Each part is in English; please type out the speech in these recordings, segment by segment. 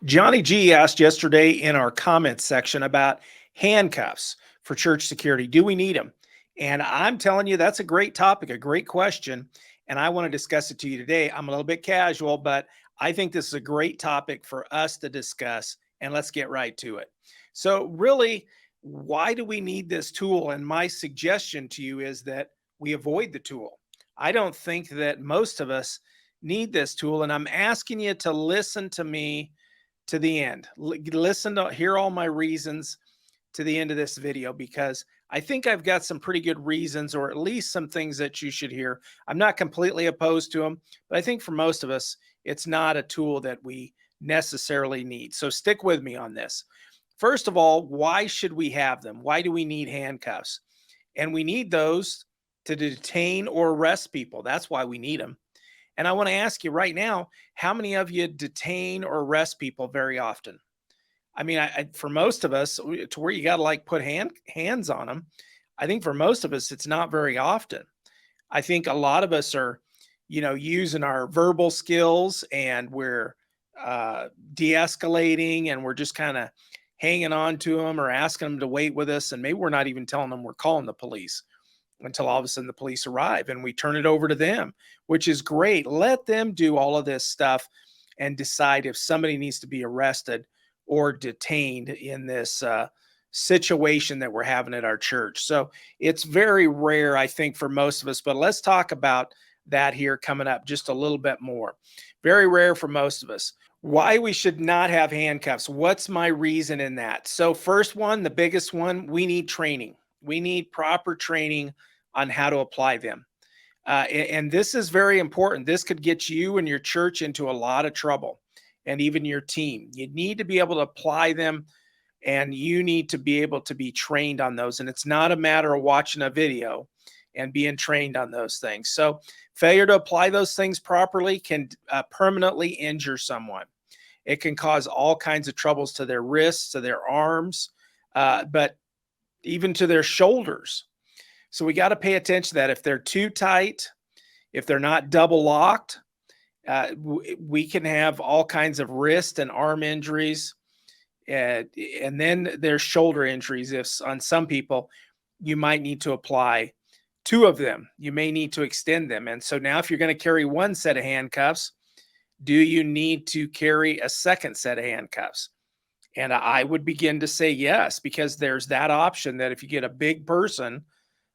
Johnny G asked yesterday in our comments section about handcuffs for church security. Do we need them? And I'm telling you, that's a great topic, a great question. And I want to discuss it to you today. I'm a little bit casual, but I think this is a great topic for us to discuss. And let's get right to it. So, really, why do we need this tool? And my suggestion to you is that we avoid the tool. I don't think that most of us need this tool. And I'm asking you to listen to me to the end. Listen to hear all my reasons to the end of this video because I think I've got some pretty good reasons, or at least some things that you should hear. I'm not completely opposed to them, but I think for most of us, it's not a tool that we necessarily need. So stick with me on this. First of all, why should we have them? Why do we need handcuffs? And we need those to detain or arrest people. That's why we need them. And I want to ask you right now, how many of you detain or arrest people very often? I mean, for most of us, to where you got to like put hands on them, I think for most of us, it's not very often. I think a lot of us are, using our verbal skills and we're de-escalating and we're just kind of hanging on to them or asking them to wait with us. And maybe we're not even telling them we're calling the police until all of a sudden the police arrive and we turn it over to them, which is great. Let them do all of this stuff and decide if somebody needs to be arrested or detained in this situation that we're having at our church. So it's very rare, I think, for most of us, but let's talk about that here coming up just a little bit more. Very rare for most of us. Why we should not have handcuffs. What's my reason in that? So first one, the biggest one, we need training. We need proper training on how to apply them. And this is very important. This could get you and your church into a lot of trouble, and even your team. You need to be able to apply them, and you need to be able to be trained on those. And it's not a matter of watching a video and being trained on those things. So failure to apply those things properly can permanently injure someone. It can cause all kinds of troubles to their wrists, to their arms, but even to their shoulders. So we got to pay attention to that. If they're too tight, if they're not double locked, we can have all kinds of wrist and arm injuries. And then there's shoulder injuries. If on some people, you might need to apply two of them. You may need to extend them. And so now if you're going to carry one set of handcuffs, do you need to carry a second set of handcuffs? And I would begin to say yes, because there's that option that if you get a big person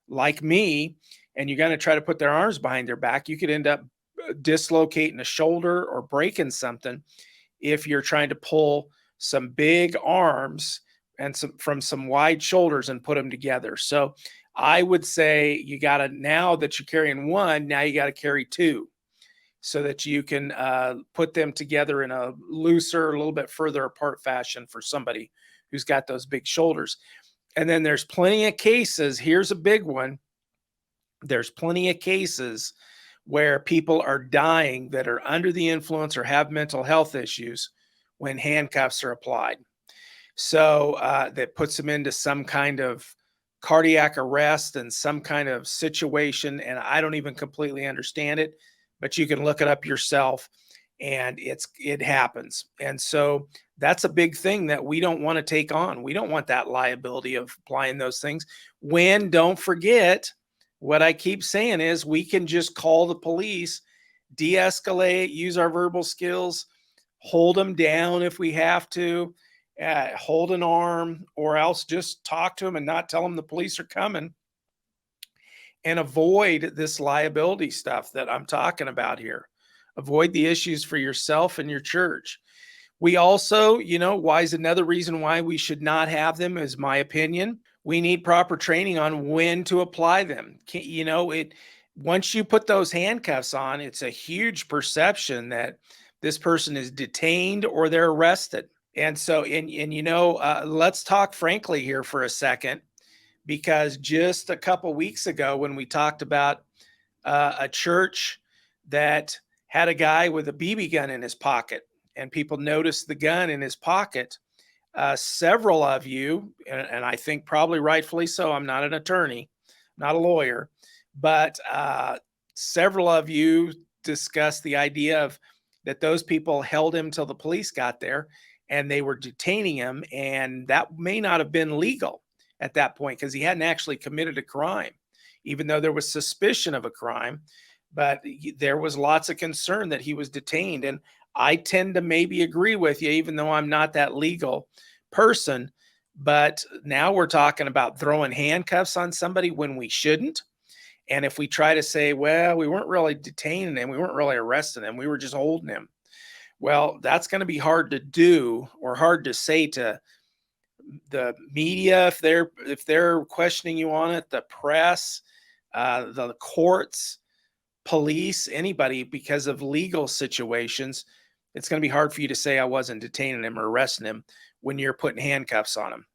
like me and you're going to try to put their arms behind their back, you could end up dislocating a shoulder or breaking something if you're trying to pull some big arms and from some wide shoulders and put them together. So I would say you got to, now that you're carrying one, now you got to carry two, so that you can put them together in a looser, a little bit further apart fashion for somebody who's got those big shoulders. And then there's plenty of cases. Here's a big one. There's plenty of cases where people are dying that are under the influence or have mental health issues when handcuffs are applied. So that puts them into some kind of cardiac arrest and some kind of situation. And I don't even completely understand it, but you can look it up yourself, and it happens. And so that's a big thing that we don't want to take on. We don't want that liability of applying those things. When, don't forget, what I keep saying is we can just call the police, de-escalate, use our verbal skills, hold them down if we have to, hold an arm, or else just talk to them and not tell them the police are coming, and avoid this liability stuff that I'm talking about here. Avoid the issues for yourself and your church. We also, why is another reason why we should not have them, is my opinion. We need proper training on when to apply them. Once you put those handcuffs on, it's a huge perception that this person is detained or they're arrested. And so, let's talk frankly here for a second, because just a couple weeks ago when we talked about a church that had a guy with a BB gun in his pocket, and people noticed the gun in his pocket, several of you, and I think probably rightfully so, I'm not an attorney, not a lawyer, but several of you discussed the idea of that those people held him till the police got there. and they were detaining him, and that may not have been legal at that point because he hadn't actually committed a crime, even though there was suspicion of a crime. But there was lots of concern that he was detained. And I tend to maybe agree with you, even though I'm not that legal person. But now we're talking about throwing handcuffs on somebody when we shouldn't. And if we try to say, well, we weren't really detaining him, we weren't really arresting him, we were just holding him. Well, that's going to be hard to do or hard to say to the media if they're questioning you on it, the press, the courts, police, anybody, because of legal situations. It's going to be hard for you to say I wasn't detaining him or arresting him when you're putting handcuffs on him.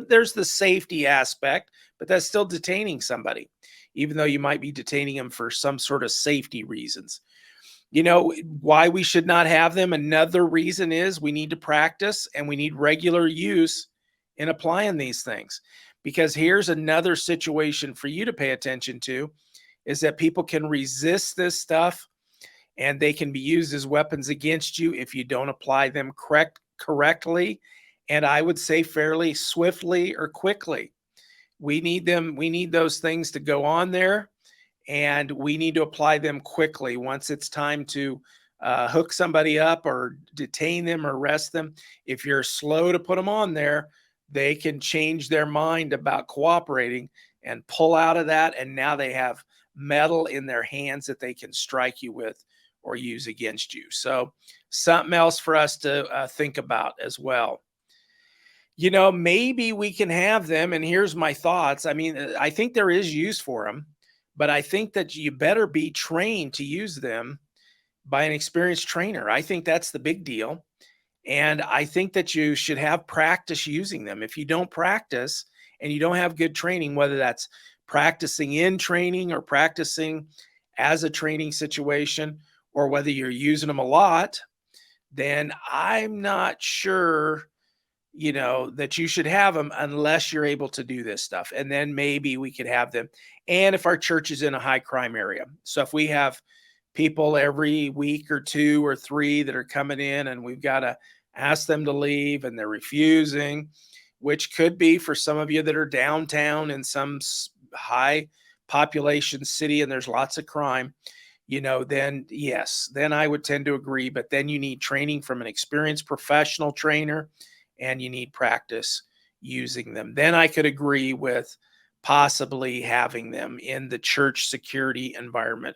There's the safety aspect, but that's still detaining somebody, even though you might be detaining them for some sort of safety reasons. You know why we should not have them? Another reason is we need to practice and we need regular use in applying these things. Because here's another situation for you to pay attention to is that people can resist this stuff and they can be used as weapons against you if you don't apply them correctly, and I would say fairly swiftly or quickly. We need those things to go on there, and we need to apply them quickly once it's time to hook somebody up or detain them or arrest them. If you're slow to put them on there, they can change their mind about cooperating and pull out of that. And now they have metal in their hands that they can strike you with or use against you. So, something else for us to think about as well. Maybe we can have them. And here's my thoughts. I mean, I think there is use for them, but I think that you better be trained to use them by an experienced trainer. I think that's the big deal. And I think that you should have practice using them. If you don't practice and you don't have good training, whether that's practicing in training or practicing as a training situation, or whether you're using them a lot, then I'm not sure that you should have them unless you're able to do this stuff. And then maybe we could have them. And if our church is in a high crime area. So if we have people every week or two or three that are coming in and we've got to ask them to leave and they're refusing, which could be for some of you that are downtown in some high population city and there's lots of crime, then yes, then I would tend to agree. But then you need training from an experienced professional trainer and you need practice using them. Then I could agree with possibly having them in the church security environment.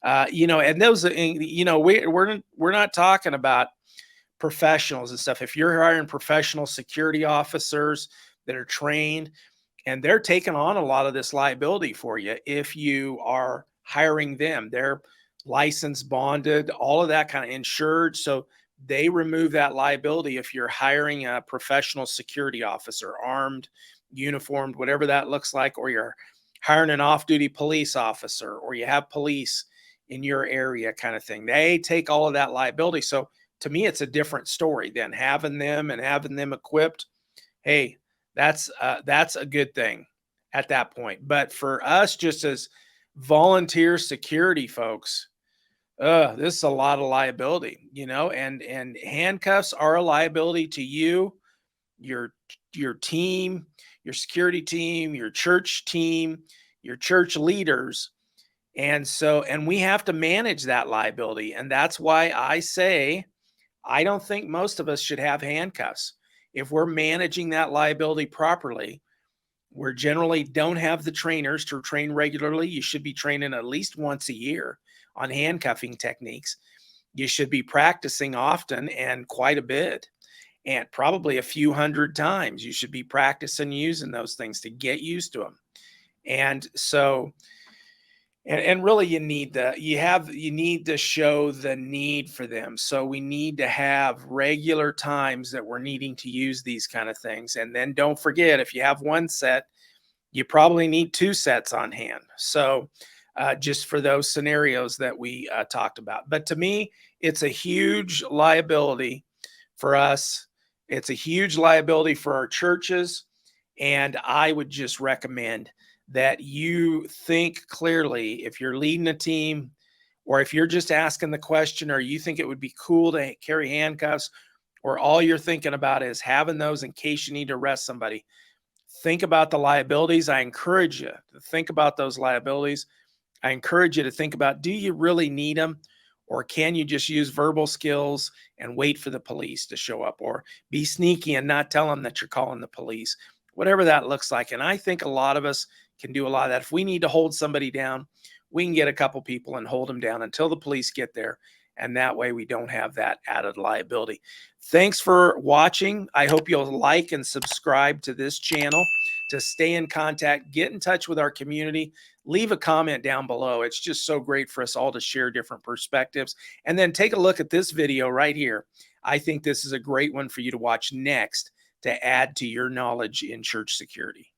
And those, we're not talking about professionals and stuff. If you're hiring professional security officers that are trained and they're taking on a lot of this liability for you, if you are hiring them, they're licensed, bonded, all of that kind of insured. So they remove that liability if you're hiring a professional security officer, armed, uniformed, whatever that looks like, or you're hiring an off-duty police officer, or you have police in your area kind of thing. They take all of that liability. So to me, it's a different story than having them and having them equipped. Hey, that's a good thing at that point. But for us, just as volunteer security folks, this is a lot of liability, and handcuffs are a liability to you, your team, your security team, your church team, your church leaders. And we have to manage that liability. And that's why I say, I don't think most of us should have handcuffs. If we're managing that liability properly, we generally don't have the trainers to train regularly. You should be training at least once a year on handcuffing techniques. You should be practicing often and quite a bit, and probably a few hundred times. You should be practicing using those things to get used to them. And so, and really you need to show the need for them. So we need to have regular times that we're needing to use these kind of things. And then don't forget, if you have one set, you probably need two sets on hand. So just for those scenarios that we talked about. But to me, it's a huge liability for us. It's a huge liability for our churches. And I would just recommend that you think clearly if you're leading a team, or if you're just asking the question, or you think it would be cool to carry handcuffs, or all you're thinking about is having those in case you need to arrest somebody, think about the liabilities. I encourage you to think about those liabilities. I encourage you to think about, do you really need them? Or can you just use verbal skills and wait for the police to show up, or be sneaky and not tell them that you're calling the police, whatever that looks like. And I think a lot of us can do a lot of that. If we need to hold somebody down, we can get a couple people and hold them down until the police get there. And that way we don't have that added liability. Thanks for watching. I hope you'll like and subscribe to this channel to stay in contact, get in touch with our community, leave a comment down below. It's just so great for us all to share different perspectives. And then take a look at this video right here. I think this is a great one for you to watch next to add to your knowledge in church security.